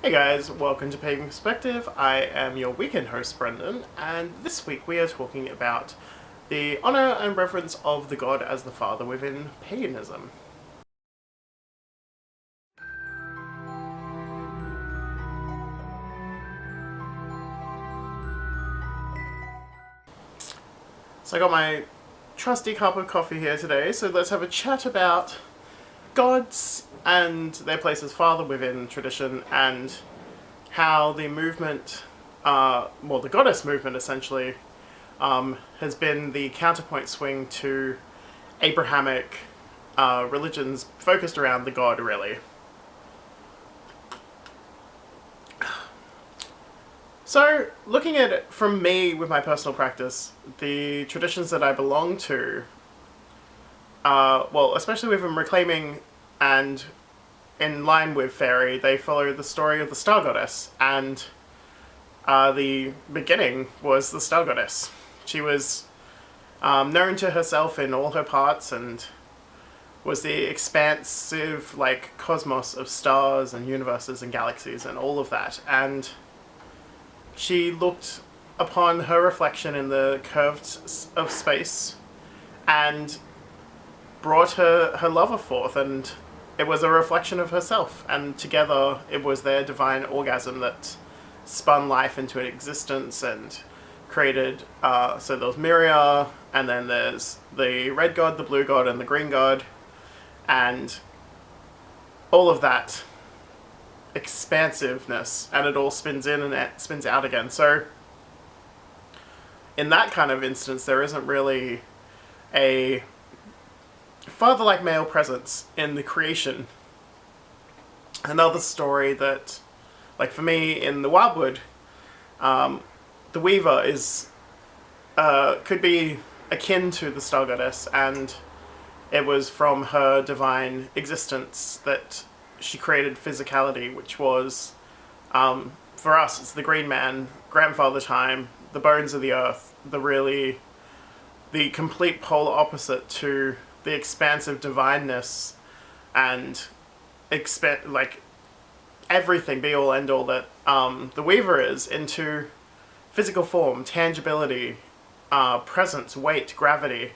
Hey guys, welcome to Pagan Perspective. I am your weekend host, Brendan, and this week we are talking about the honour and reverence of the god as the father within paganism. So I got my trusty cup of coffee here today, so let's have a chat about gods and their place as father within tradition, and how the movement, the goddess movement essentially, has been the counterpoint swing to Abrahamic religions focused around the god, really. So, looking at it from me with my personal practice, the traditions that I belong to, especially within reclaiming and in line with fairy, they follow the story of the star goddess, and the beginning was the star goddess. She was known to herself in all her parts and was the expansive, cosmos of stars and universes and galaxies and all of that. And she looked upon her reflection in the curves of space and brought her lover forth, and it was a reflection of herself, and together it was their divine orgasm that spun life into existence and created, so there was Miria, and then there's the red god, the blue god, and the green god, and all of that expansiveness, and it all spins in and it spins out again. So in that kind of instance, there isn't really a father-like male presence in the creation. Another story that, for me in the Wildwood, the Weaver is could be akin to the star goddess, and it was from her divine existence that she created physicality, which was, for us, it's the green man, grandfather time, the bones of the earth, the complete polar opposite to the expansive divineness and everything, be all end all that the Weaver is, into physical form, tangibility, presence, weight, gravity,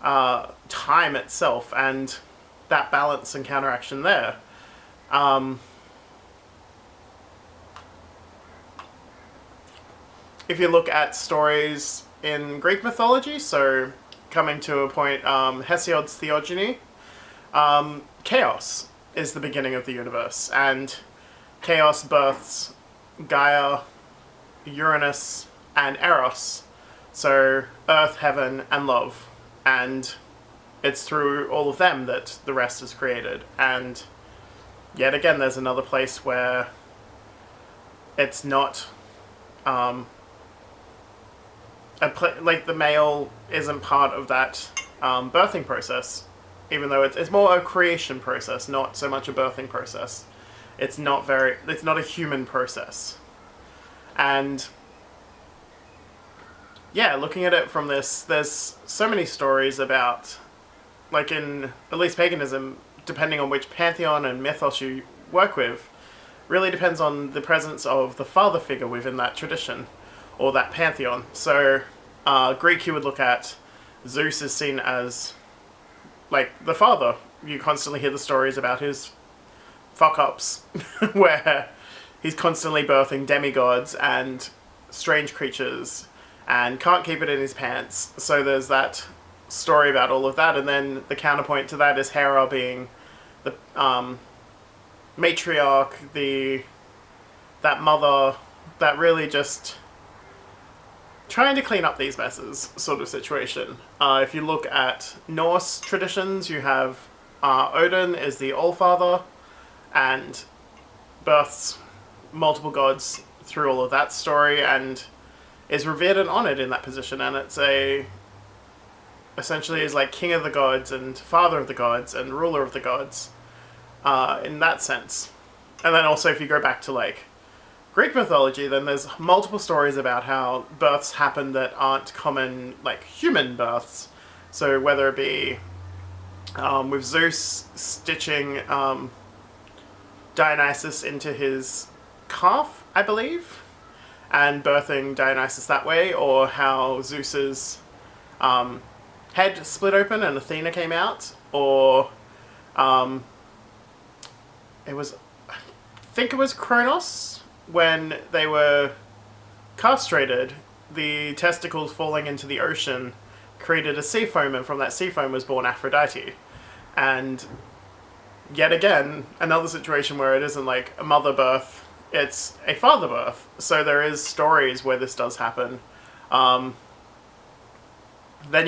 time itself, and that balance and counteraction there. If you look at stories in Greek mythology, so coming to a point, Hesiod's Theogony, chaos is the beginning of the universe, and chaos births Gaia, Uranus, and Eros, so earth, heaven, and love, and it's through all of them that the rest is created. And yet again, there's another place where it's not, the male isn't part of that birthing process, even though it's more a creation process, not so much a birthing process. It's not a human process. And yeah, looking at it from this, there's so many stories about, in at least paganism, depending on which pantheon and mythos you work with, really depends on the presence of the father figure within that tradition or that pantheon. So Greek, you would look at Zeus is seen as the father. You constantly hear the stories about his fuck-ups where he's constantly birthing demigods and strange creatures and can't keep it in his pants. So there's that story about all of that, and then the counterpoint to that is Hera being the matriarch, that mother that really just trying to clean up these messes sort of situation. If you look at Norse traditions, you have Odin is the Allfather and births multiple gods through all of that story, and is revered and honored in that position, and it's essentially is king of the gods and father of the gods and ruler of the gods in that sense. And then also if you go back to Greek mythology, then there's multiple stories about how births happen that aren't common, human births. So whether it be with Zeus stitching Dionysus into his calf, I believe, and birthing Dionysus that way, or how Zeus's head split open and Athena came out, or it was, I think it was Kronos, when they were castrated, the testicles falling into the ocean created a sea foam, and from that sea foam was born Aphrodite. And yet again, another situation where it isn't like a mother birth, it's a father birth. So there is stories where this does happen. Then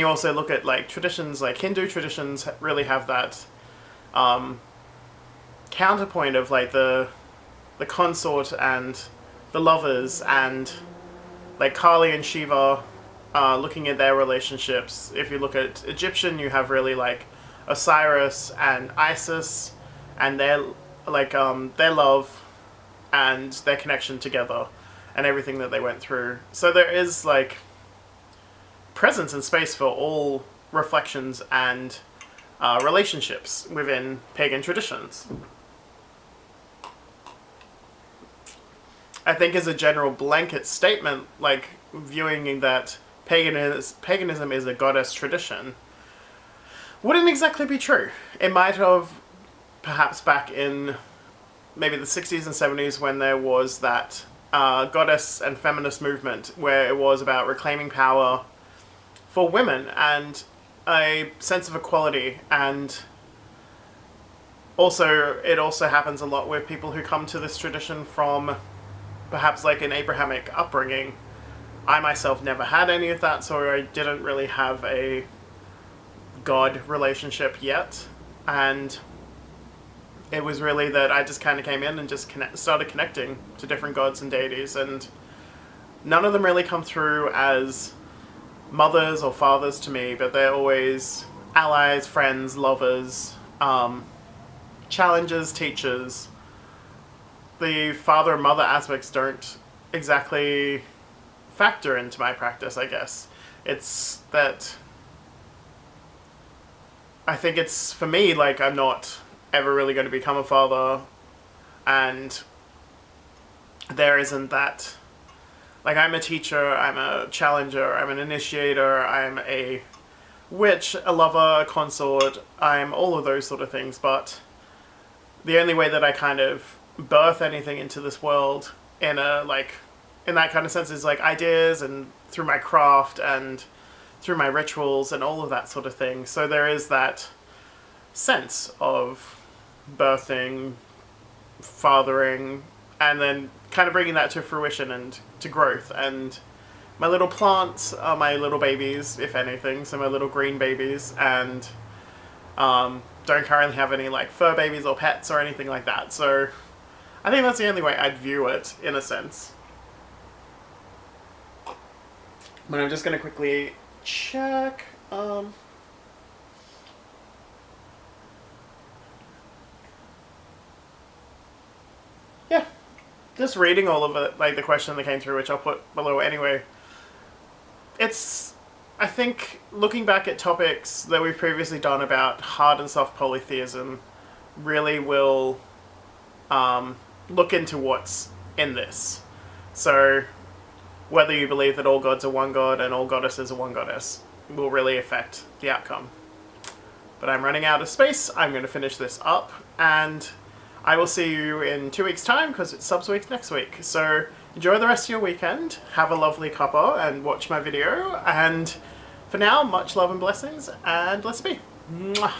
you also look at like traditions, like Hindu traditions really have that counterpoint of like the consort and the lovers, and like Kali and Shiva, looking at their relationships. If you look at Egyptian, you have really like Osiris and Isis, and their like their love and their connection together, and everything that they went through. So there is like presence and space for all reflections and relationships within pagan traditions. I think as a general blanket statement, like viewing that paganism is a goddess tradition wouldn't exactly be true. It might have, perhaps back in maybe the 60s and 70s, when there was that goddess and feminist movement where it was about reclaiming power for women and a sense of equality. And also, it also happens a lot with people who come to this tradition from perhaps like an Abrahamic upbringing. I myself never had any of that, so I didn't really have a God relationship yet. And it was really that I just kind of came in and just started connecting to different gods and deities, and none of them really come through as mothers or fathers to me, but they're always allies, friends, lovers, challengers, teachers. The father and mother aspects don't exactly factor into my practice, I guess. It's that I think it's, for me, like I'm not ever really going to become a father, and there isn't that, like I'm a teacher, I'm a challenger, I'm an initiator, I'm a witch, a lover, a consort, I'm all of those sort of things, but the only way that I kind of birth anything into this world in a like in that kind of sense is like ideas and through my craft and through my rituals and all of that sort of thing. So there is that sense of birthing, fathering, and then kind of bringing that to fruition and to growth. And my little plants are my little babies, if anything, so my little green babies, and don't currently have any like fur babies or pets or anything like that. So I think that's the only way I'd view it, in a sense. But I'm just going to quickly check. Yeah, just reading all of it, like the question that came through, which I'll put below anyway. It's, I think, looking back at topics that we've previously done about hard and soft polytheism really will look into what's in this. So whether you believe that all gods are one god and all goddesses are one goddess will really affect the outcome. But I'm running out of space. I'm going to finish this up, and I will see you in 2 weeks' time, because it's subs week next week. So enjoy the rest of your weekend, have a lovely cuppa, and watch my video. And for now, much love and blessings, and let's be. Mwah.